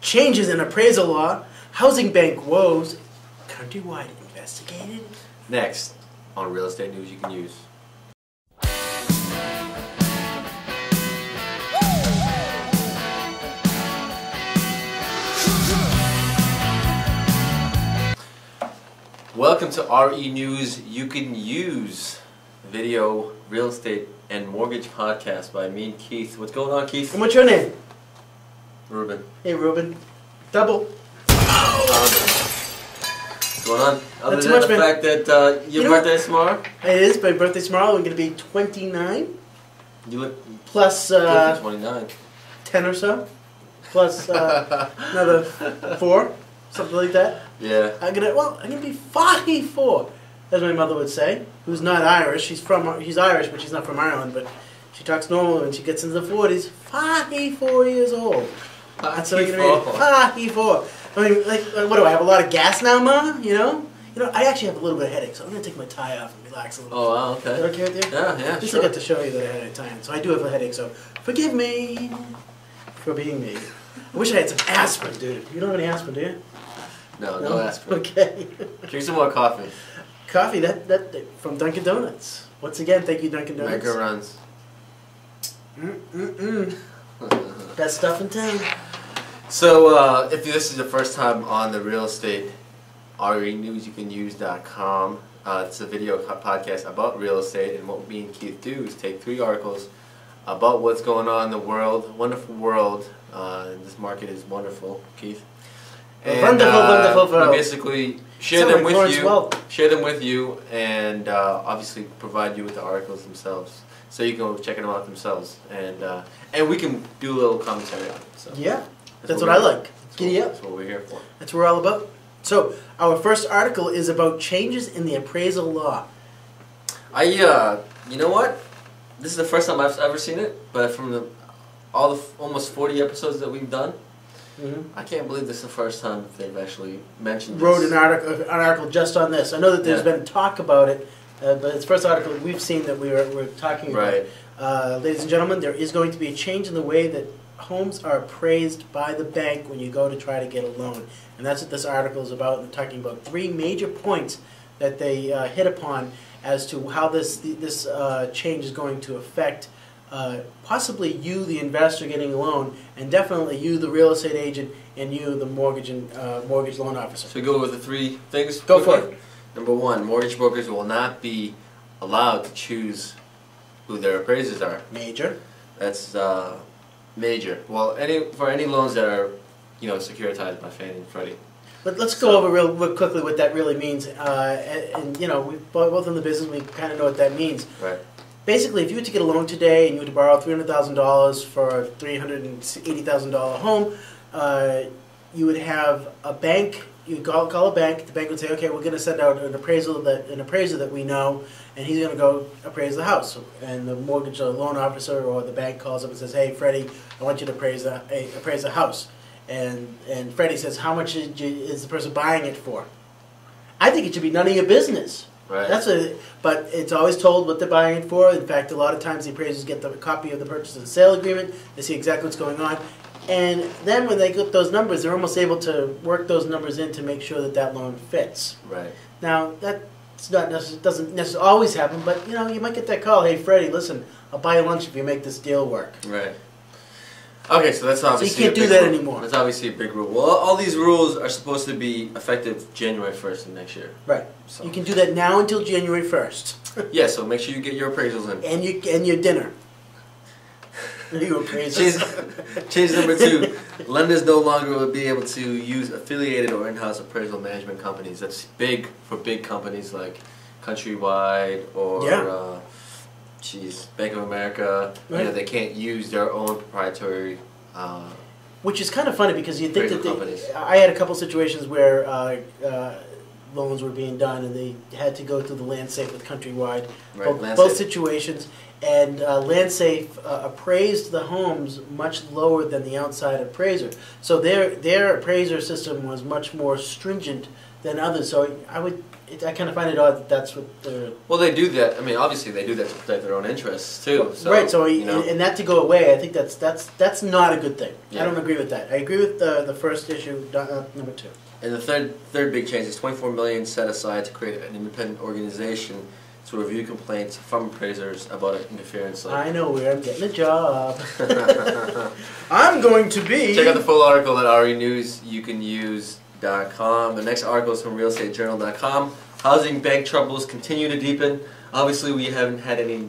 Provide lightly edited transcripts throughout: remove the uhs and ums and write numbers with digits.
Changes in appraisal law, housing bank woes, Countrywide investigated. Next on Real Estate News You Can Use. Welcome to RE News You Can Use, video, real estate, and mortgage podcast by me and Keith. What's going on, Keith? And what's your name? Ruben. Hey, Ruben. Double. What's going on? Other Not too than much, the man. fact that your birthday is tomorrow? It is. My birthday's tomorrow. I'm going to be 29. You look Plus good for 29. 10 or so. Plus another 4. Something like that. Yeah. I'm gonna be 44, as my mother would say. Who's not Irish? She's Irish, but she's not from Ireland. But she talks normal when she gets into the 40s. 44 years old. That's what I'm gonna be. 44. I mean, like, what do I have? A lot of gas now, Ma? You know, I actually have a little bit of headache, so I'm gonna take my tie off and relax a little. Oh, wow, okay. Is that okay with you? Yeah, Just sure. I got to show you that I had a tie, so I do have a headache. So forgive me for being me. I wish I had some aspirin, dude. You don't have any aspirin, do you? No aspirin. Okay. Drink some more coffee. Coffee, that from Dunkin' Donuts. Once again, thank you, Dunkin' Donuts. Mega runs. Best stuff in town. So, if this is the first time on the real estate renewsyoucanuse.com, it's a video podcast about real estate, and what me and Keith do is take 3 articles about what's going on in the world, wonderful world. This market is wonderful, Keith. And, wonderful. we basically share them with you, and obviously provide you with the articles themselves, so you can go check them out themselves, and we can do a little commentary on it. So yeah, that's what I like. Giddy up. That's what we're here for. That's what we're all about. So our first article is about changes in the appraisal law. You know what? This is the first time I've ever seen it, but from all the almost 40 episodes that we've done, I can't believe this is the first time they've actually mentioned this. Wrote an article just on this. I know that there's been talk about it, but it's the first article we've seen that we're talking about. Right. Ladies and gentlemen, there is going to be a change in the way that homes are appraised by the bank when you go to try to get a loan. And that's what this article is about. They're talking about 3 major points that they hit upon as to how this change is going to affect possibly you, the investor getting a loan, and definitely you, the real estate agent, and you, the mortgage loan officer. So go with the 3 things. Go for it. Number 1, mortgage brokers will not be allowed to choose who their appraisers are. Major. That's major. Well, for any loans that are, securitized by Fannie and Freddie. But let's go over real quickly what that really means. And we both in the business, we kind of know what that means. Right. Basically, if you were to get a loan today and you were to borrow $300,000 for a $380,000 home, you would have a bank. You call a bank. The bank would say, "Okay, we're going to send out an appraiser that we know, and he's going to go appraise the house." And the mortgage loan officer or the bank calls up and says, "Hey, Freddie, I want you to appraise a house." And Freddie says, "How much is the person buying it for?" I think it should be none of your business. Right. But it's always told what they're buying it for. In fact, a lot of times the appraisers get the copy of the purchase and sale agreement. They see exactly what's going on. And then when they get those numbers, they're almost able to work those numbers in to make sure that loan fits. Right. Now, doesn't necessarily always happen, but you might get that call, "Hey, Freddie, listen, I'll buy you lunch if you make this deal work." Right. Okay, so that's obviously so you can't do that anymore. That's obviously a big rule. Well, all these rules are supposed to be effective January 1st of next year. Right. So. You can do that now until January 1st. Yeah, so make sure you get your appraisals in. And your dinner. Your appraisals. Change number 2. Lenders no longer will be able to use affiliated or in-house appraisal management companies. That's big for big companies like Countrywide or Bank of America. Right. They can't use their own proprietary which is kind of funny because you think companies. I had a couple situations where loans were being done and they had to go through the LandSafe with Countrywide. Right, both situations. And LandSafe appraised the homes much lower than the outside appraiser. So their appraiser system was much more stringent than others. So I kind of find it odd that that's what they're... Well, they do that. I mean, obviously they do that to protect their own interests too. So, right. So you know. and that to go away, I think that's not a good thing. Yeah. I don't agree with that. I agree with the first issue, number 2. And the third big change is $24 million set aside to create an independent organization to review complaints from appraisers about interference. I know where I'm getting a job. I'm going to be... Check out the full article at renewsyoucanuse.com. The next article is from realestatejournal.com. Housing bank troubles continue to deepen. Obviously, we haven't had any,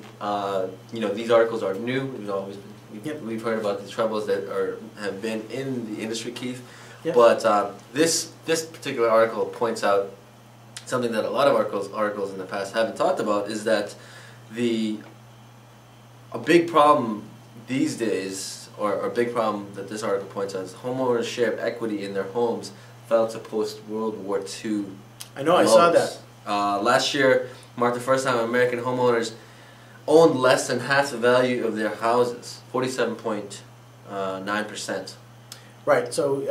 these articles are new. We've heard about the troubles that have been in the industry, Keith. Yep. But this particular article points out something that a lot of articles in the past haven't talked about, is that a big problem these days, or a big problem that this article points out, is homeownership equity in their homes fell to post-World War II. I know, lows. I saw that. Last year marked the first time American homeowners owned less than half the value of their houses, 47.9%. Right, so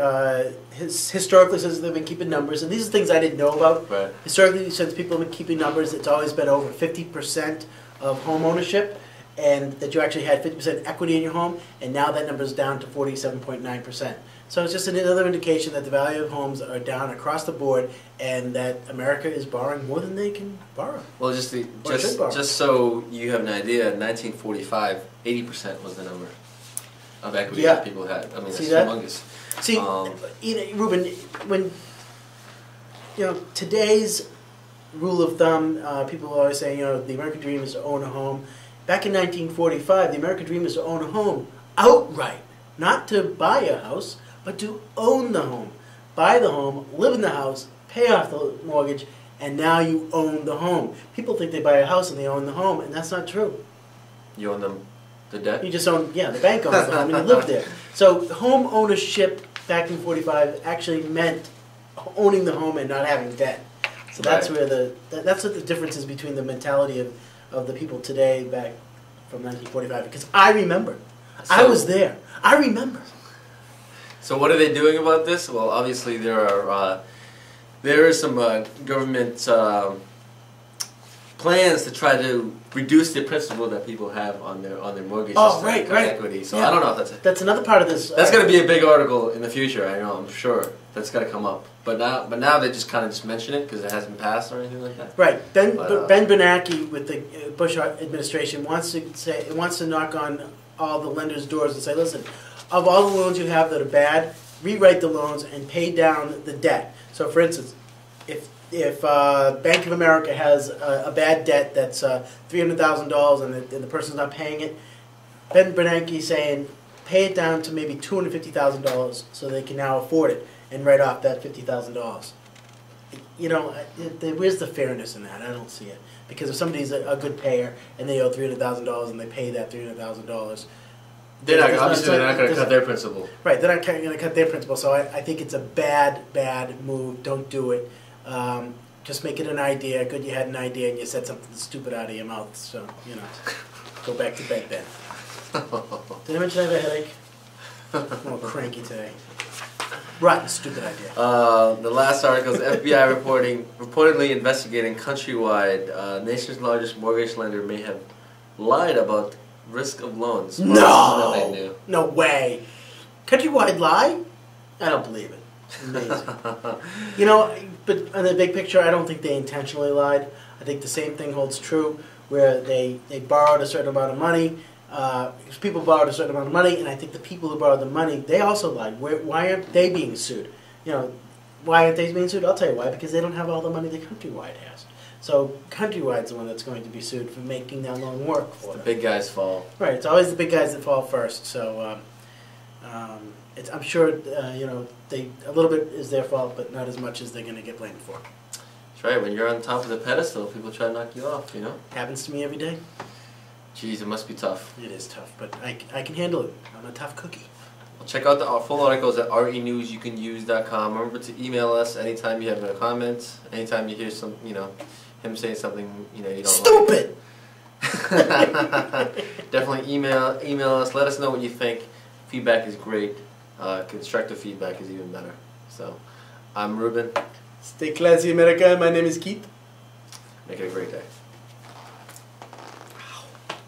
historically, since they've been keeping numbers, and these are things I didn't know about. Right. Historically, since people have been keeping numbers, it's always been over 50% of home ownership, and that you actually had 50% equity in your home, and now that number is down to 47.9%. So it's just another indication that the value of homes are down across the board, and that America is borrowing more than they can borrow. Well, just so you have an idea, in 1945, 80% was the number of equity that people had. I mean, that's humongous. See, Ruben, when today's rule of thumb, people are always saying, the American dream is to own a home. Back in 1945, the American dream is to own a home outright, not to buy a house, but to own the home. Buy the home, live in the house, pay off the mortgage, and now you own the home. People think they buy a house and they own the home, and that's not true. You own the debt? You just own, the bank owns the home and you live there. So home ownership back in 45 actually meant owning the home and not having debt. So that's where that's what the difference is between the mentality of the people today back from 1945. Because I remember. I was there. I remember. So what are they doing about this? Well, obviously there is some government plans to try to reduce the principal that people have on their mortgages. Oh, right. Equity. So I don't know if that's another part of this. That's going to be a big article in the future. I know. I'm sure that's going to come up. But now they just kind of mention it because it hasn't passed or anything like that. Right. Ben Bernanke with the Bush administration wants to knock on all the lenders' doors and say, listen, of all the loans you have that are bad, rewrite the loans and pay down the debt. So, for instance, if Bank of America has a bad debt that's $300,000 and the person's not paying it, Ben Bernanke is saying pay it down to maybe $250,000 so they can now afford it and write off that $50,000. Where's the fairness in that? I don't see it. Because if somebody's a good payer and they owe $300,000 and they pay that $300,000, they're not going to cut their principal. Right, they're not going to cut their principal. So I think it's a bad move. Don't do it. Just make it an idea. Good, you had an idea and you said something stupid out of your mouth. So, go back to bed then. Did I mention I have a headache? I'm all cranky today. Rotten, stupid idea. The last article is FBI reportedly investigating Countrywide. Nation's largest mortgage lender may have lied about risk of loans. No! No way. Countrywide lie? I don't believe it. Amazing. But in the big picture, I don't think they intentionally lied. I think the same thing holds true where they borrowed a certain amount of money. People borrowed a certain amount of money, and I think the people who borrowed the money, they also lied. Why aren't they being sued? Why aren't they being sued? I'll tell you why. Because they don't have all the money that Countrywide has. So Countrywide's the one that's going to be sued for making that loan work for them. The big guys fall. Right. It's always the big guys that fall first. So I'm sure a little bit is their fault, but not as much as they're going to get blamed for. That's right. When you're on top of the pedestal, people try to knock you off. Happens to me every day. Jeez, it must be tough. It is tough, but I can handle it. I'm a tough cookie. Well, check out the full articles at renewsyoucanuse.com. Remember to email us anytime you have a comment, anytime you hear him say something you don't stupid. Like. Definitely email us. Let us know what you think. Feedback is great. Constructive feedback is even better. So, I'm Ruben. Stay classy, America. My name is Keith. Make it a great day.